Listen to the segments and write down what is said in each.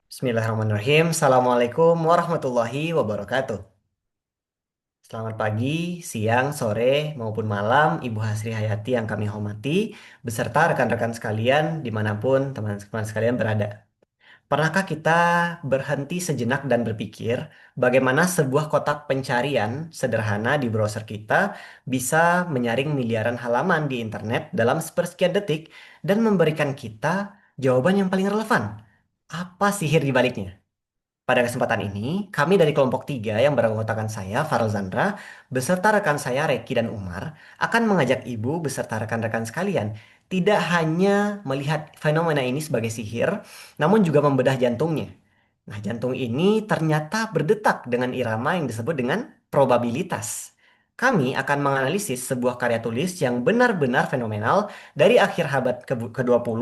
Bismillahirrahmanirrahim. Assalamualaikum warahmatullahi wabarakatuh. Selamat pagi, siang, sore, maupun malam, Ibu Hasri Hayati yang kami hormati, beserta rekan-rekan sekalian dimanapun teman-teman sekalian berada. Pernahkah kita berhenti sejenak dan berpikir bagaimana sebuah kotak pencarian sederhana di browser kita bisa menyaring miliaran halaman di internet dalam sepersekian detik dan memberikan kita jawaban yang paling relevan? Apa sihir di baliknya? Pada kesempatan ini, kami dari kelompok 3 yang beranggotakan saya, Farel Zandra, beserta rekan saya, Reki dan Umar, akan mengajak Ibu beserta rekan-rekan sekalian tidak hanya melihat fenomena ini sebagai sihir, namun juga membedah jantungnya. Nah, jantung ini ternyata berdetak dengan irama yang disebut dengan probabilitas. Kami akan menganalisis sebuah karya tulis yang benar-benar fenomenal dari akhir abad ke-20,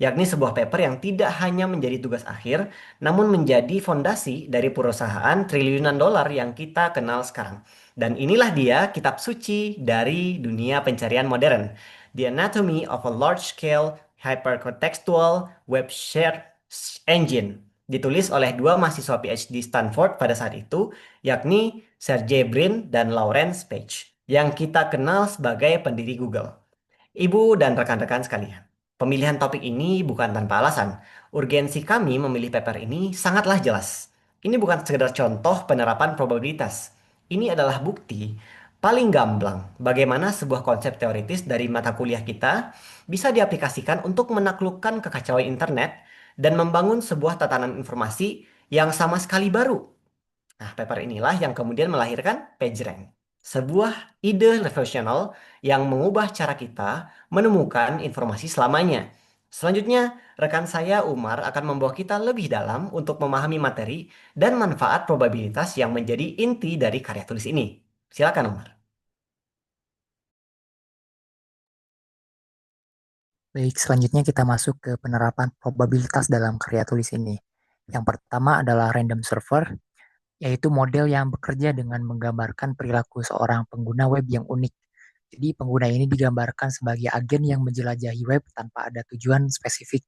yakni sebuah paper yang tidak hanya menjadi tugas akhir, namun menjadi fondasi dari perusahaan triliunan dolar yang kita kenal sekarang. Dan inilah dia kitab suci dari dunia pencarian modern. The Anatomy of a Large-Scale Hypercontextual Web Search Engine. Ditulis oleh dua mahasiswa PhD Stanford pada saat itu, yakni Sergey Brin dan Lawrence Page, yang kita kenal sebagai pendiri Google. Ibu dan rekan-rekan sekalian, pemilihan topik ini bukan tanpa alasan. Urgensi kami memilih paper ini sangatlah jelas. Ini bukan sekedar contoh penerapan probabilitas. Ini adalah bukti paling gamblang bagaimana sebuah konsep teoritis dari mata kuliah kita bisa diaplikasikan untuk menaklukkan kekacauan internet dan membangun sebuah tatanan informasi yang sama sekali baru. Nah, paper inilah yang kemudian melahirkan PageRank, sebuah ide revolusional yang mengubah cara kita menemukan informasi selamanya. Selanjutnya, rekan saya Umar akan membawa kita lebih dalam untuk memahami materi dan manfaat probabilitas yang menjadi inti dari karya tulis ini. Silakan Umar. Baik, selanjutnya kita masuk ke penerapan probabilitas dalam karya tulis ini. Yang pertama adalah random server, yaitu model yang bekerja dengan menggambarkan perilaku seorang pengguna web yang unik. Jadi pengguna ini digambarkan sebagai agen yang menjelajahi web tanpa ada tujuan spesifik.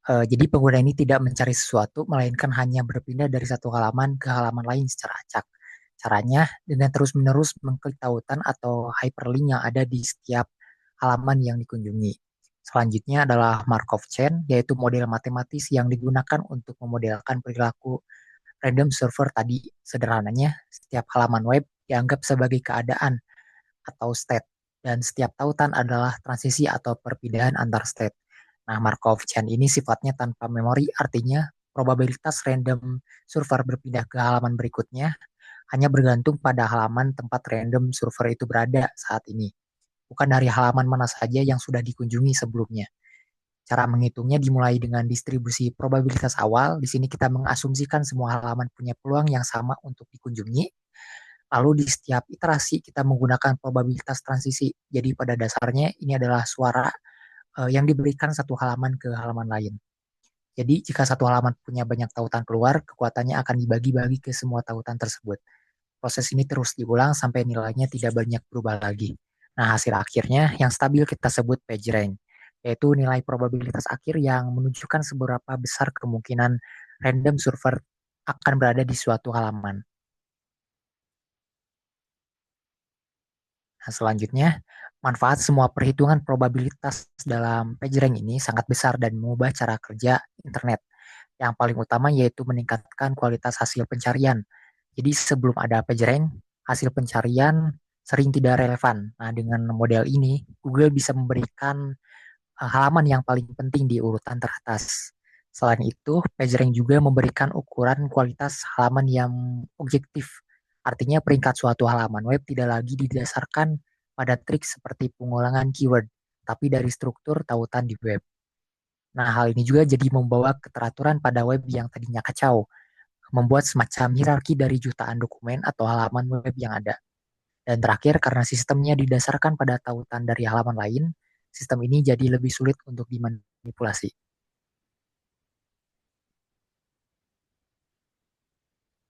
Jadi pengguna ini tidak mencari sesuatu, melainkan hanya berpindah dari satu halaman ke halaman lain secara acak. Caranya dengan terus-menerus mengklik tautan atau hyperlink yang ada di setiap halaman yang dikunjungi. Selanjutnya adalah Markov chain, yaitu model matematis yang digunakan untuk memodelkan perilaku random server tadi. Sederhananya, setiap halaman web dianggap sebagai keadaan atau state, dan setiap tautan adalah transisi atau perpindahan antar state. Nah, Markov chain ini sifatnya tanpa memori, artinya probabilitas random server berpindah ke halaman berikutnya hanya bergantung pada halaman tempat random server itu berada saat ini, bukan dari halaman mana saja yang sudah dikunjungi sebelumnya. Cara menghitungnya dimulai dengan distribusi probabilitas awal. Di sini kita mengasumsikan semua halaman punya peluang yang sama untuk dikunjungi. Lalu di setiap iterasi kita menggunakan probabilitas transisi. Jadi pada dasarnya ini adalah suara yang diberikan satu halaman ke halaman lain. Jadi jika satu halaman punya banyak tautan keluar, kekuatannya akan dibagi-bagi ke semua tautan tersebut. Proses ini terus diulang sampai nilainya tidak banyak berubah lagi. Nah, hasil akhirnya yang stabil kita sebut PageRank, yaitu nilai probabilitas akhir yang menunjukkan seberapa besar kemungkinan random server akan berada di suatu halaman. Nah, selanjutnya, manfaat semua perhitungan probabilitas dalam PageRank ini sangat besar dan mengubah cara kerja internet. Yang paling utama yaitu meningkatkan kualitas hasil pencarian. Jadi sebelum ada PageRank, hasil pencarian sering tidak relevan. Nah, dengan model ini, Google bisa memberikan halaman yang paling penting di urutan teratas. Selain itu, PageRank juga memberikan ukuran kualitas halaman yang objektif. Artinya peringkat suatu halaman web tidak lagi didasarkan pada trik seperti pengulangan keyword, tapi dari struktur tautan di web. Nah, hal ini juga jadi membawa keteraturan pada web yang tadinya kacau, membuat semacam hierarki dari jutaan dokumen atau halaman web yang ada. Dan terakhir, karena sistemnya didasarkan pada tautan dari halaman lain, sistem ini jadi lebih sulit untuk dimanipulasi.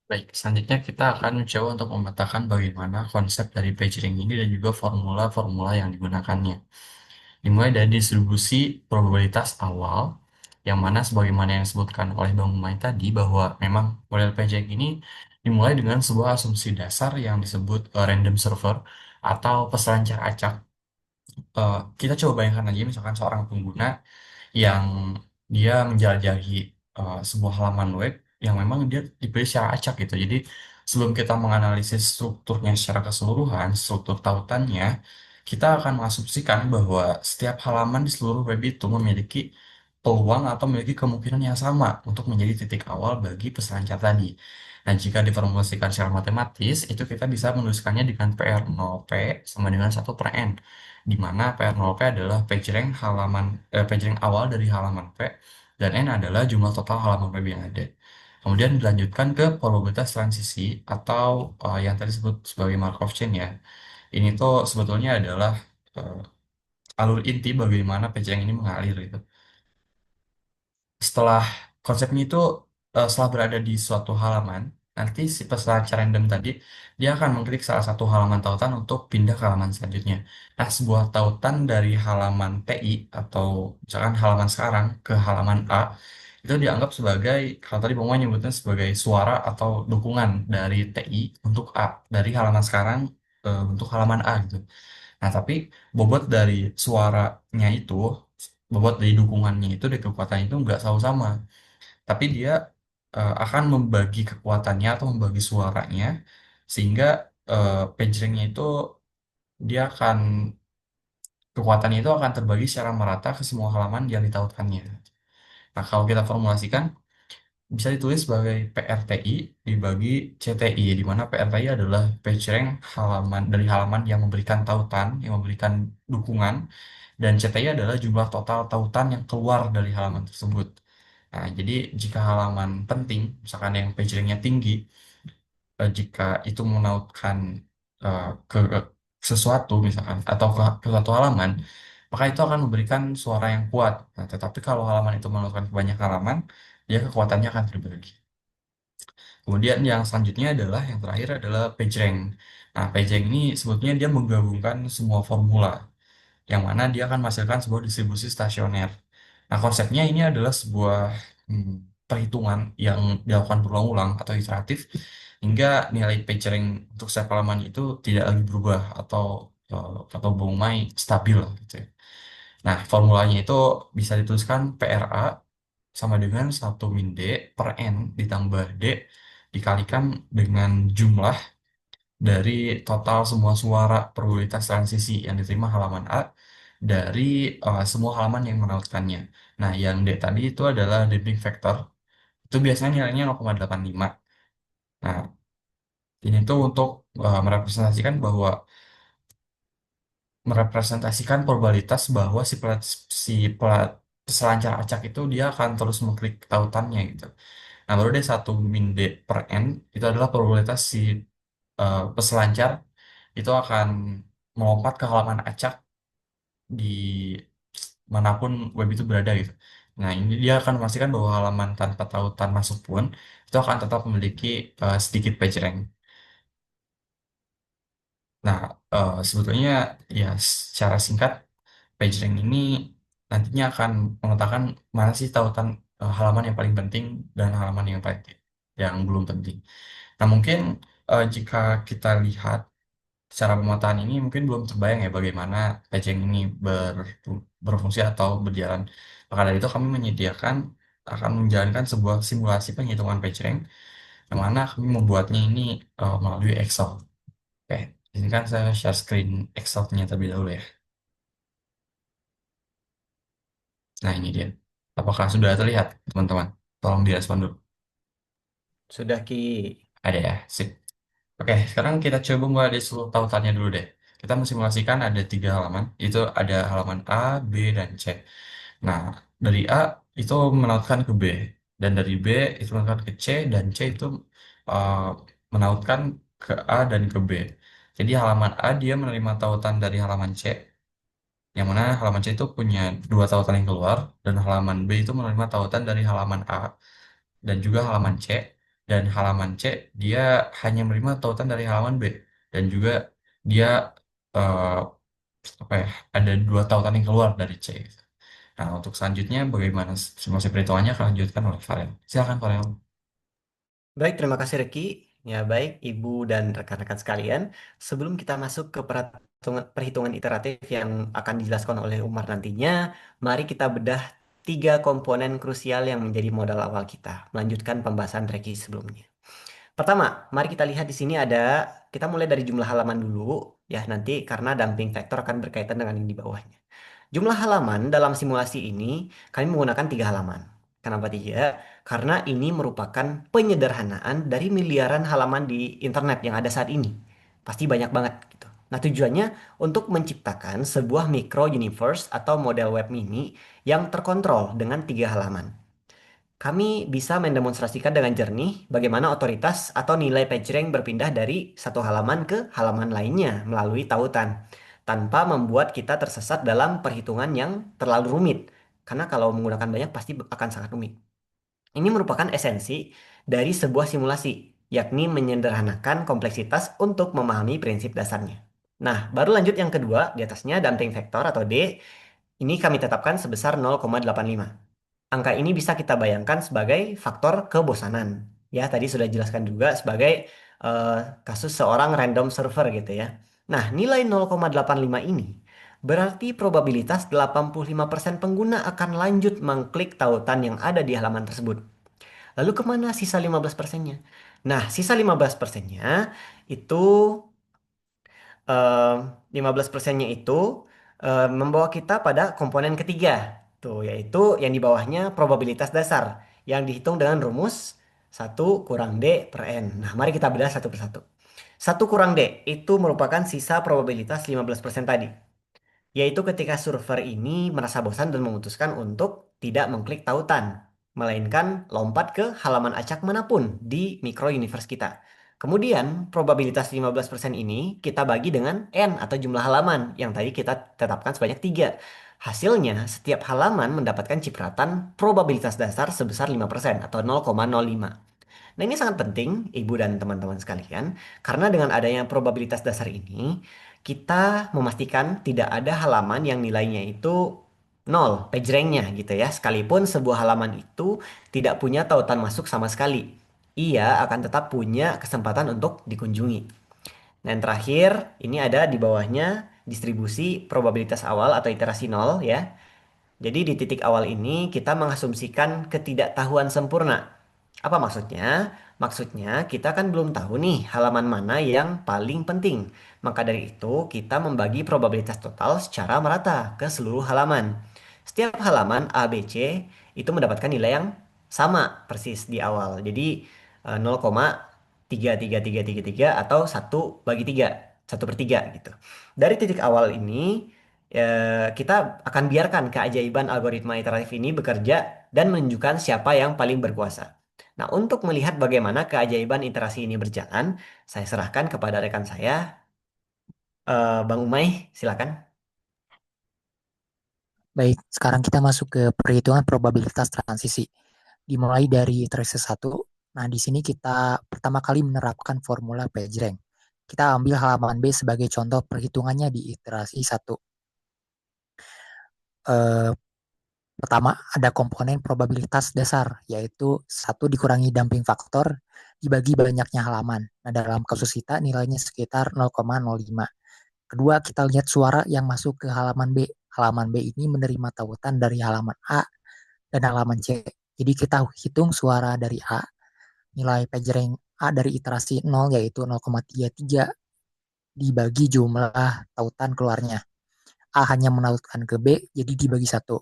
Baik, selanjutnya kita akan mencoba untuk memetakan bagaimana konsep dari pageling ini dan juga formula-formula yang digunakannya. Dimulai dari distribusi probabilitas awal, Yang mana sebagaimana yang disebutkan oleh Bang Umay tadi bahwa memang model PJK ini dimulai dengan sebuah asumsi dasar yang disebut random server atau peselancar acak. Kita coba bayangkan aja misalkan seorang pengguna yang dia menjelajahi sebuah halaman web yang memang dia dipilih secara acak gitu. Jadi sebelum kita menganalisis strukturnya secara keseluruhan, struktur tautannya, kita akan mengasumsikan bahwa setiap halaman di seluruh web itu memiliki peluang atau memiliki kemungkinan yang sama untuk menjadi titik awal bagi peselancar tadi. Nah, jika diformulasikan secara matematis, itu kita bisa menuliskannya dengan PR0P sama dengan 1/n, di mana PR0P adalah PageRank PageRank awal dari halaman P, dan N adalah jumlah total halaman web yang ada. Kemudian dilanjutkan ke probabilitas transisi atau yang tadi disebut sebagai Markov chain ya. Ini tuh sebetulnya adalah eh, alur inti bagaimana PageRank ini mengalir gitu. Setelah konsepnya itu setelah berada di suatu halaman, nanti si peselancar random tadi dia akan mengklik salah satu halaman tautan untuk pindah ke halaman selanjutnya. Nah, sebuah tautan dari halaman TI atau misalkan halaman sekarang ke halaman A itu dianggap sebagai, kalau tadi Bang Wan nyebutnya sebagai suara atau dukungan dari TI untuk A, dari halaman sekarang untuk halaman A gitu. Nah, tapi bobot dari suaranya itu, bobot dari dukungannya itu, dari kekuatannya itu nggak selalu sama. Tapi dia akan membagi kekuatannya atau membagi suaranya, sehingga pagerangnya itu dia akan, kekuatannya itu akan terbagi secara merata ke semua halaman yang ditautkannya. Nah, kalau kita formulasikan, bisa ditulis sebagai PRTI dibagi CTI, di mana PRTI adalah PageRank halaman dari halaman yang memberikan tautan, yang memberikan dukungan, dan CTI adalah jumlah total tautan yang keluar dari halaman tersebut. Nah, jadi jika halaman penting, misalkan yang PageRanknya tinggi, jika itu menautkan ke sesuatu misalkan atau ke suatu halaman, maka itu akan memberikan suara yang kuat. Nah, tetapi kalau halaman itu menautkan ke banyak halaman, dia kekuatannya akan terbagi. Kemudian yang selanjutnya adalah yang terakhir adalah PageRank. Nah, PageRank ini sebetulnya dia menggabungkan semua formula yang mana dia akan menghasilkan sebuah distribusi stasioner. Nah, konsepnya ini adalah sebuah perhitungan yang dilakukan berulang-ulang atau iteratif hingga nilai PageRank untuk setiap halaman itu tidak lagi berubah atau berumai stabil lah gitu ya. Nah, formulanya itu bisa dituliskan PRA sama dengan 1 min D per N ditambah D dikalikan dengan jumlah dari total semua suara probabilitas transisi yang diterima halaman A dari semua halaman yang menautkannya. Nah, yang D tadi itu adalah damping factor. Itu biasanya nilainya 0,85. Nah, ini tuh untuk merepresentasikan probabilitas bahwa peselancar acak itu dia akan terus mengklik tautannya gitu. Nah, baru deh 1 min D per N itu adalah probabilitas si peselancar itu akan melompat ke halaman acak di manapun web itu berada gitu. Nah, ini dia akan memastikan bahwa halaman tanpa tautan masuk pun itu akan tetap memiliki sedikit PageRank. Nah, sebetulnya ya secara singkat PageRank ini nantinya akan mengatakan mana sih tautan halaman yang paling penting dan halaman yang belum penting. Nah, mungkin jika kita lihat secara pemetaan ini mungkin belum terbayang ya bagaimana PageRank ini berfungsi atau berjalan. Maka dari itu kami akan menjalankan sebuah simulasi penghitungan PageRank yang mana kami membuatnya ini melalui Excel. Oke, ini kan saya share screen Excel-nya terlebih dahulu ya. Nah, ini dia. Apakah sudah terlihat, teman-teman? Tolong direspon dulu. Sudah Ki. Ada ya, sip. Oke, sekarang kita coba mulai dari seluruh tautannya dulu deh. Kita mensimulasikan ada 3 halaman. Itu ada halaman A, B, dan C. Nah, dari A itu menautkan ke B. Dan dari B itu menautkan ke C. Dan C itu uh, menautkan ke A dan ke B. Jadi halaman A dia menerima tautan dari halaman C. Yang mana halaman C itu punya 2 tautan yang keluar. Dan halaman B itu menerima tautan dari halaman A dan juga halaman C, dan halaman C dia hanya menerima tautan dari halaman B, dan juga dia eh, apa ya, ada 2 tautan yang keluar dari C. Nah, untuk selanjutnya bagaimana simulasi perhitungannya akan lanjutkan oleh Farel. Silakan Farel. Baik, terima kasih Reki. Ya, baik Ibu dan rekan-rekan sekalian. Sebelum kita masuk ke perhitungan iteratif yang akan dijelaskan oleh Umar nantinya, mari kita bedah tiga komponen krusial yang menjadi modal awal kita. Melanjutkan pembahasan Reki sebelumnya. Pertama, mari kita lihat di sini kita mulai dari jumlah halaman dulu, ya nanti karena dumping factor akan berkaitan dengan yang di bawahnya. Jumlah halaman dalam simulasi ini kami menggunakan 3 halaman. Kenapa 3? Karena ini merupakan penyederhanaan dari miliaran halaman di internet yang ada saat ini. Pasti banyak banget gitu. Nah, tujuannya untuk menciptakan sebuah micro universe atau model web mini yang terkontrol dengan 3 halaman. Kami bisa mendemonstrasikan dengan jernih bagaimana otoritas atau nilai PageRank berpindah dari satu halaman ke halaman lainnya melalui tautan, tanpa membuat kita tersesat dalam perhitungan yang terlalu rumit. Karena kalau menggunakan banyak pasti akan sangat rumit. Ini merupakan esensi dari sebuah simulasi, yakni menyederhanakan kompleksitas untuk memahami prinsip dasarnya. Nah, baru lanjut yang kedua, di atasnya damping vektor atau D, ini kami tetapkan sebesar 0,85. Angka ini bisa kita bayangkan sebagai faktor kebosanan. Ya, tadi sudah dijelaskan juga sebagai eh, kasus seorang random server gitu ya. Nah, nilai 0,85 ini berarti probabilitas 85% pengguna akan lanjut mengklik tautan yang ada di halaman tersebut. Lalu kemana sisa 15%-nya? Nah, sisa 15%-nya itu 15%-nya itu membawa kita pada komponen ketiga, tuh yaitu yang di bawahnya probabilitas dasar yang dihitung dengan rumus 1 kurang D per N. Nah, mari kita bedah satu persatu. 1 kurang D itu merupakan sisa probabilitas 15% tadi. Yaitu ketika server ini merasa bosan dan memutuskan untuk tidak mengklik tautan, melainkan lompat ke halaman acak manapun di micro universe kita. Kemudian, probabilitas 15% ini kita bagi dengan N atau jumlah halaman yang tadi kita tetapkan sebanyak 3. Hasilnya, setiap halaman mendapatkan cipratan probabilitas dasar sebesar 5% atau 0,05. Nah, ini sangat penting, Ibu dan teman-teman sekalian, karena dengan adanya probabilitas dasar ini, kita memastikan tidak ada halaman yang nilainya itu nol, PageRank-nya gitu ya. Sekalipun sebuah halaman itu tidak punya tautan masuk sama sekali, ia akan tetap punya kesempatan untuk dikunjungi. Nah, yang terakhir, ini ada di bawahnya distribusi probabilitas awal atau iterasi nol ya. Jadi di titik awal ini kita mengasumsikan ketidaktahuan sempurna. Apa maksudnya? Maksudnya kita kan belum tahu nih halaman mana yang paling penting. Maka dari itu kita membagi probabilitas total secara merata ke seluruh halaman. Setiap halaman A, B, C itu mendapatkan nilai yang sama persis di awal. Jadi 0,33333 atau 1/3, 1/3 gitu. Dari titik awal ini kita akan biarkan keajaiban algoritma iteratif ini bekerja dan menunjukkan siapa yang paling berkuasa. Nah, untuk melihat bagaimana keajaiban iterasi ini berjalan, saya serahkan kepada rekan saya, Bang Umay, silakan. Baik, sekarang kita masuk ke perhitungan probabilitas transisi. Dimulai dari iterasi 1. Nah, di sini kita pertama kali menerapkan formula PageRank. Kita ambil halaman B sebagai contoh perhitungannya di iterasi 1. Eh, Pertama, ada komponen probabilitas dasar, yaitu 1 dikurangi damping faktor dibagi banyaknya halaman. Nah, dalam kasus kita nilainya sekitar 0,05. Kedua, kita lihat suara yang masuk ke halaman B. Halaman B ini menerima tautan dari halaman A dan halaman C. Jadi kita hitung suara dari A, nilai PageRank A dari iterasi 0 yaitu 0,33 dibagi jumlah tautan keluarnya. A hanya menautkan ke B, jadi dibagi 1.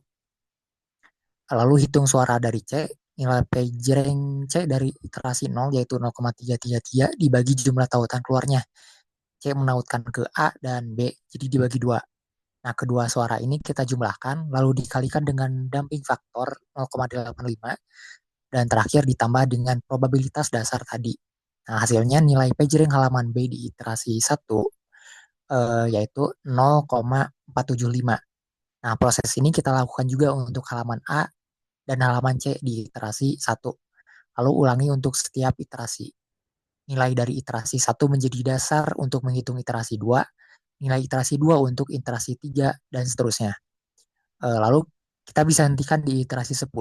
Lalu hitung suara dari C, nilai PageRank C dari iterasi 0 yaitu 0,333 dibagi jumlah tautan keluarnya. C menautkan ke A dan B, jadi dibagi 2. Nah, kedua suara ini kita jumlahkan, lalu dikalikan dengan damping faktor 0,85, dan terakhir ditambah dengan probabilitas dasar tadi. Nah, hasilnya nilai PageRank halaman B di iterasi 1 yaitu 0,475. Nah, proses ini kita lakukan juga untuk halaman A dan halaman C di iterasi 1. Lalu ulangi untuk setiap iterasi. Nilai dari iterasi 1 menjadi dasar untuk menghitung iterasi 2, nilai iterasi 2 untuk iterasi 3, dan seterusnya. Lalu Kita bisa hentikan di iterasi 10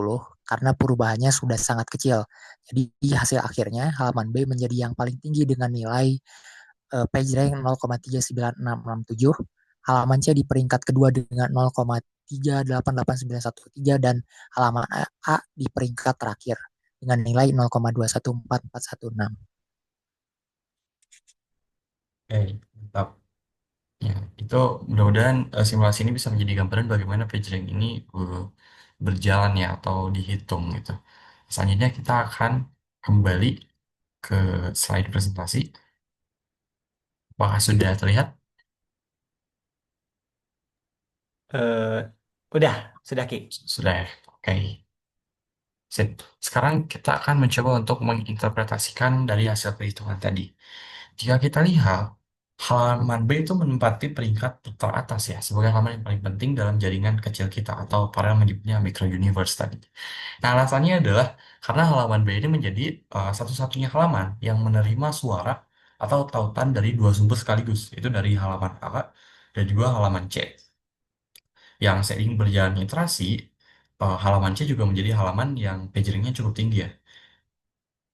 karena perubahannya sudah sangat kecil. Jadi hasil akhirnya halaman B menjadi yang paling tinggi dengan nilai PageRank 0,39667. Halaman C di peringkat kedua dengan 0,3889113 dan halaman A di peringkat terakhir dengan nilai 0,214416. Oke, mantap. Ya, itu mudah-mudahan simulasi ini bisa menjadi gambaran bagaimana PageRank ini berjalan ya atau dihitung gitu. Selanjutnya kita akan kembali ke slide presentasi. Apakah sudah terlihat? Eh, udah, sudah Ki. Sudah ya? Oke. Sip. Sekarang kita akan mencoba untuk menginterpretasikan dari hasil perhitungan tadi. Jika kita lihat, halaman B itu menempati peringkat teratas ya, sebagai halaman yang paling penting dalam jaringan kecil kita, atau para menyebutnya micro universe tadi. Nah, alasannya adalah karena halaman B ini menjadi satu-satunya halaman yang menerima suara atau tautan dari dua sumber sekaligus, itu dari halaman A dan juga halaman C. Yang seiring berjalannya iterasi, halaman C juga menjadi halaman yang pageringnya cukup tinggi ya.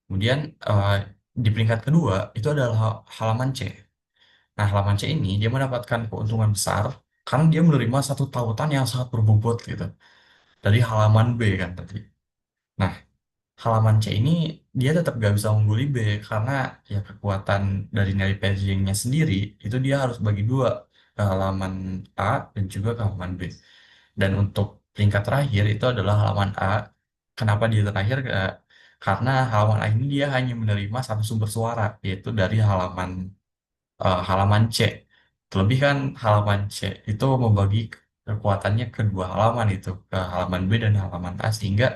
Kemudian eh, di peringkat kedua itu adalah halaman C. Nah, halaman C ini dia mendapatkan keuntungan besar karena dia menerima satu tautan yang sangat berbobot gitu dari halaman B kan tadi. Nah, halaman C ini dia tetap gak bisa ungguli B karena ya kekuatan dari nilai pageringnya sendiri itu dia harus bagi dua ke halaman A dan juga ke halaman B. Dan untuk peringkat terakhir itu adalah halaman A. Kenapa dia terakhir? Karena halaman A ini dia hanya menerima satu sumber suara, yaitu dari halaman C. Terlebih kan halaman C itu membagi kekuatannya ke dua halaman itu, ke halaman B dan halaman A, sehingga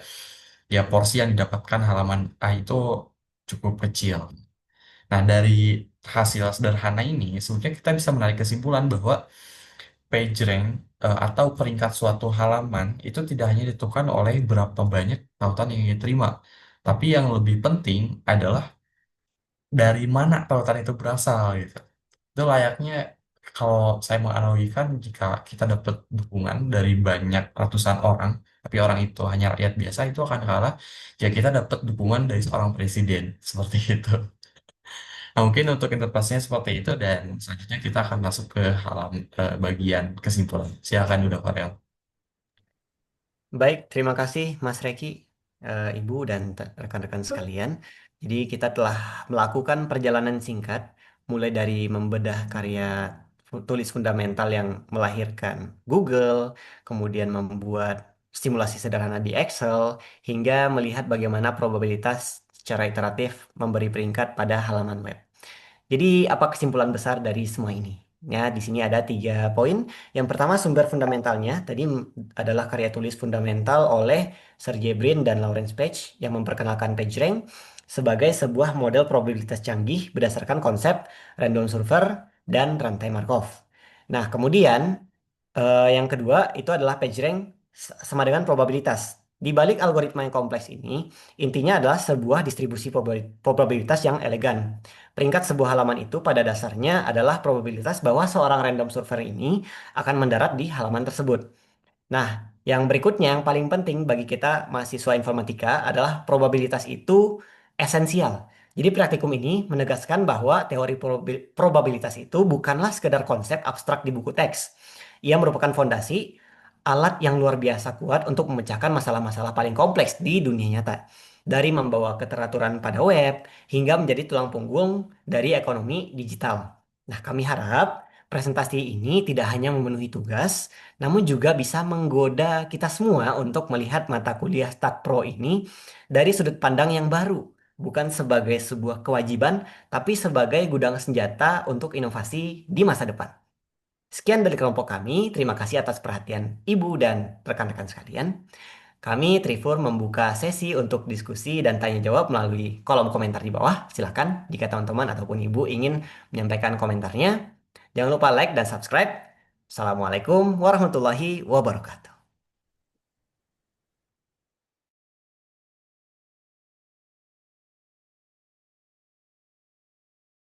ya porsi yang didapatkan halaman A itu cukup kecil. Nah, dari hasil sederhana ini, sebenarnya kita bisa menarik kesimpulan bahwa PageRank atau peringkat suatu halaman itu tidak hanya ditentukan oleh berapa banyak tautan yang diterima, tapi yang lebih penting adalah dari mana tautan itu berasal gitu. Itu layaknya kalau saya menganalogikan jika kita dapat dukungan dari banyak ratusan orang, tapi orang itu hanya rakyat biasa, itu akan kalah jika kita dapat dukungan dari seorang presiden seperti itu. Nah, mungkin untuk interpretasinya seperti itu dan selanjutnya kita akan masuk ke bagian kesimpulan. Silakan udah Farel. Baik, terima kasih Mas Reki, Ibu dan rekan-rekan sekalian. Jadi kita telah melakukan perjalanan singkat, mulai dari membedah karya tulis fundamental yang melahirkan Google, kemudian membuat simulasi sederhana di Excel, hingga melihat bagaimana probabilitas secara iteratif memberi peringkat pada halaman web. Jadi apa kesimpulan besar dari semua ini? Ya, di sini ada 3 poin. Yang pertama sumber fundamentalnya tadi adalah karya tulis fundamental oleh Sergey Brin dan Lawrence Page yang memperkenalkan PageRank sebagai sebuah model probabilitas canggih berdasarkan konsep random solver dan rantai Markov. Nah, kemudian yang kedua itu adalah PageRank sama dengan probabilitas. Di balik algoritma yang kompleks ini, intinya adalah sebuah distribusi probabilitas yang elegan. Peringkat sebuah halaman itu pada dasarnya adalah probabilitas bahwa seorang random surfer ini akan mendarat di halaman tersebut. Nah, yang berikutnya yang paling penting bagi kita mahasiswa informatika adalah probabilitas itu esensial. Jadi praktikum ini menegaskan bahwa teori probabilitas itu bukanlah sekedar konsep abstrak di buku teks. Ia merupakan fondasi alat yang luar biasa kuat untuk memecahkan masalah-masalah paling kompleks di dunia nyata. Dari membawa keteraturan pada web hingga menjadi tulang punggung dari ekonomi digital. Nah, kami harap presentasi ini tidak hanya memenuhi tugas, namun juga bisa menggoda kita semua untuk melihat mata kuliah Stat Pro ini dari sudut pandang yang baru, bukan sebagai sebuah kewajiban, tapi sebagai gudang senjata untuk inovasi di masa depan. Sekian dari kelompok kami, terima kasih atas perhatian Ibu dan rekan-rekan sekalian. Kami Trifur membuka sesi untuk diskusi dan tanya jawab melalui kolom komentar di bawah. Silakan jika teman-teman ataupun Ibu ingin menyampaikan komentarnya. Jangan lupa like dan subscribe. Assalamualaikum warahmatullahi wabarakatuh.